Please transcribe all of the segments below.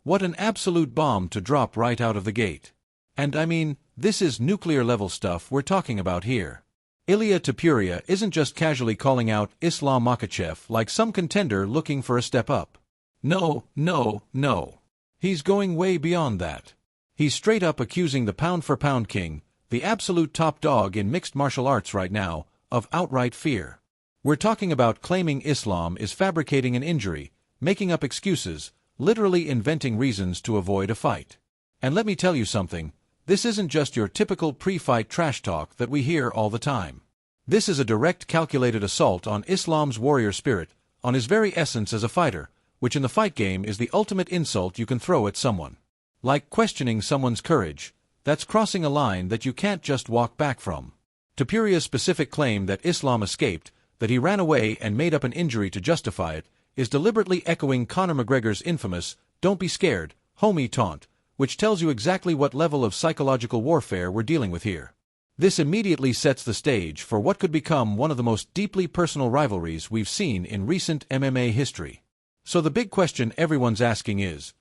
What an absolute bomb to drop right out of the gate. And I mean, this is nuclear-level stuff we're talking about here. Ilia Topuria isn't just casually calling out Islam Makhachev like some contender looking for a step up. No, no, no. He's going way beyond that. He's straight up accusing the pound-for-pound king, the absolute top dog in mixed martial arts right now, of outright fear. We're talking about claiming Islam is fabricating an injury, making up excuses, literally inventing reasons to avoid a fight. And let me tell you something, this isn't just your typical pre-fight trash talk that we hear all the time. This is a direct calculated assault on Islam's warrior spirit, on his very essence as a fighter, which in the fight game is the ultimate insult you can throw at someone. Like questioning someone's courage, that's crossing a line that you can't just walk back from. Topuria's specific claim that Islam escaped, that he ran away and made up an injury to justify it, is deliberately echoing Conor McGregor's infamous, "Don't be scared, homie" taunt, which tells you exactly what level of psychological warfare we're dealing with here. This immediately sets the stage for what could become one of the most deeply personal rivalries we've seen in recent MMA history. So the big question everyone's asking is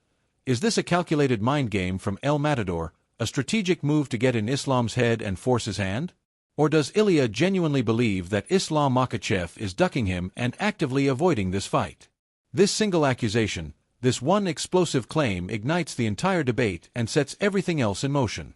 this a calculated mind game from El Matador, a strategic move to get in Islam's head and force his hand? Or does Ilia genuinely believe that Islam Makhachev is ducking him and actively avoiding this fight? This single accusation, this one explosive claim ignites the entire debate and sets everything else in motion.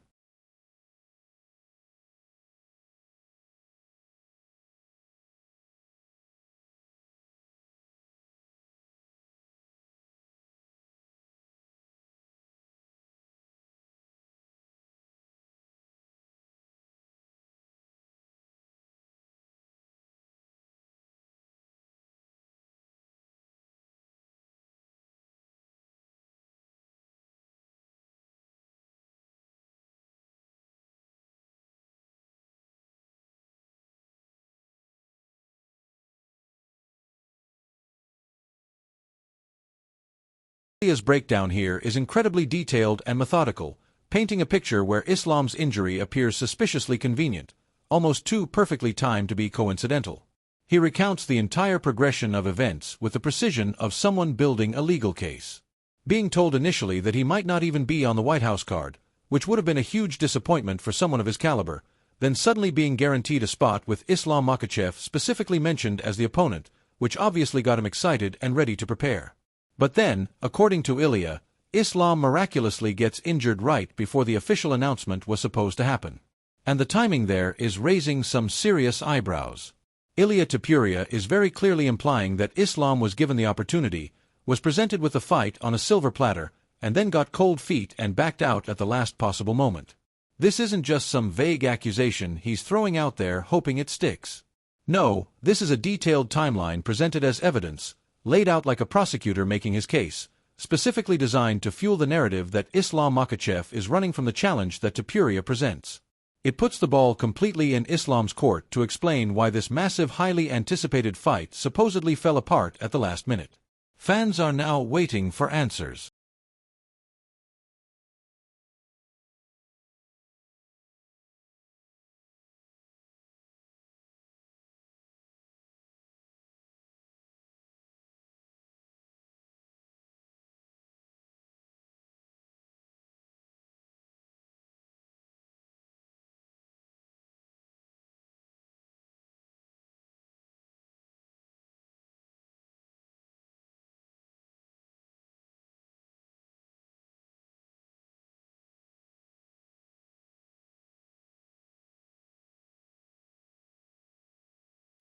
Ilia's breakdown here is incredibly detailed and methodical, painting a picture where Islam's injury appears suspiciously convenient, almost too perfectly timed to be coincidental. He recounts the entire progression of events with the precision of someone building a legal case. Being told initially that he might not even be on the White House card, which would have been a huge disappointment for someone of his caliber, then suddenly being guaranteed a spot with Islam Makhachev specifically mentioned as the opponent, which obviously got him excited and ready to prepare. But then, according to Ilia, Islam miraculously gets injured right before the official announcement was supposed to happen. And the timing there is raising some serious eyebrows. Ilia Topuria is very clearly implying that Islam was given the opportunity, was presented with the fight on a silver platter, and then got cold feet and backed out at the last possible moment. This isn't just some vague accusation he's throwing out there hoping it sticks. No, this is a detailed timeline presented as evidence, laid out like a prosecutor making his case, specifically designed to fuel the narrative that Islam Makhachev is running from the challenge that Topuria presents. It puts the ball completely in Islam's court to explain why this massive, highly anticipated fight supposedly fell apart at the last minute. Fans are now waiting for answers.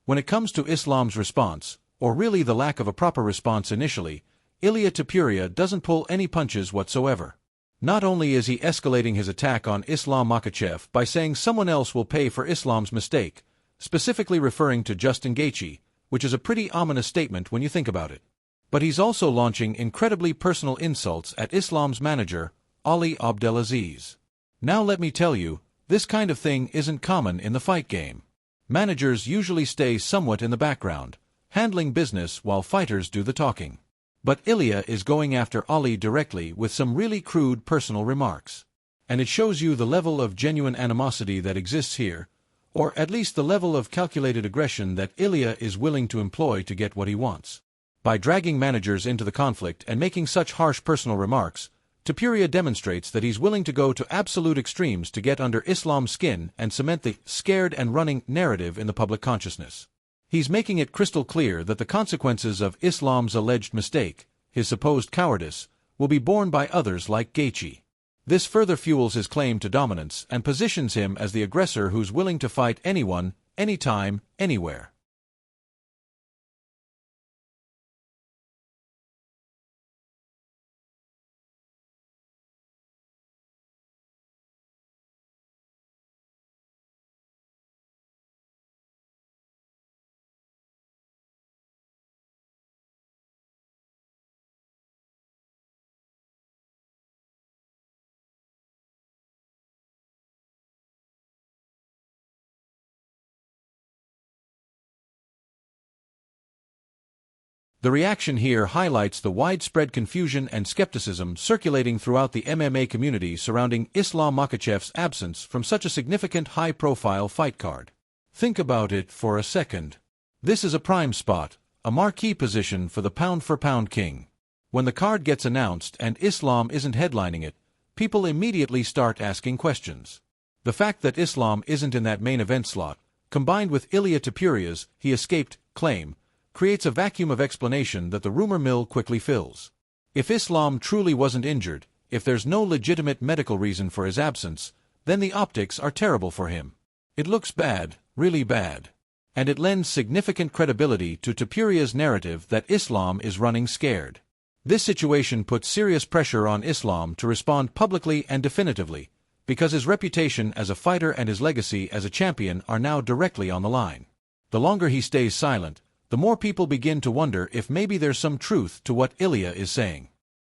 When it comes to Islam's response, or really the lack of a proper response initially, Ilia Topuria doesn't pull any punches whatsoever. Not only is he escalating his attack on Islam Makhachev by saying someone else will pay for Islam's mistake, specifically referring to Justin Gaethje, which is a pretty ominous statement when you think about it. But he's also launching incredibly personal insults at Islam's manager, Ali Abdelaziz. Now let me tell you, this kind of thing isn't common in the fight game. Managers usually stay somewhat in the background, handling business while fighters do the talking. But Ilia is going after Ali directly with some really crude personal remarks. And it shows you the level of genuine animosity that exists here, or at least the level of calculated aggression that Ilia is willing to employ to get what he wants. By dragging managers into the conflict and making such harsh personal remarks, Tapuria demonstrates that he's willing to go to absolute extremes to get under Islam's skin and cement the scared and running narrative in the public consciousness. He's making it crystal clear that the consequences of Islam's alleged mistake, his supposed cowardice, will be borne by others like Gaethje. This further fuels his claim to dominance and positions him as the aggressor who's willing to fight anyone, anytime, anywhere. The reaction here highlights the widespread confusion and skepticism circulating throughout the MMA community surrounding Islam Makhachev's absence from such a significant high-profile fight card. Think about it for a second. This is a prime spot, a marquee position for the pound-for-pound king. When the card gets announced and Islam isn't headlining it, people immediately start asking questions. The fact that Islam isn't in that main event slot, combined with Ilia Topuria's "he escaped" claim, creates a vacuum of explanation that the rumor mill quickly fills. If Islam truly wasn't injured, if there's no legitimate medical reason for his absence, then the optics are terrible for him. It looks bad, really bad. And it lends significant credibility to Topuria's narrative that Islam is running scared. This situation puts serious pressure on Islam to respond publicly and definitively, because his reputation as a fighter and his legacy as a champion are now directly on the line. The longer he stays silent, the more people begin to wonder if maybe there's some truth to what Ilia is saying.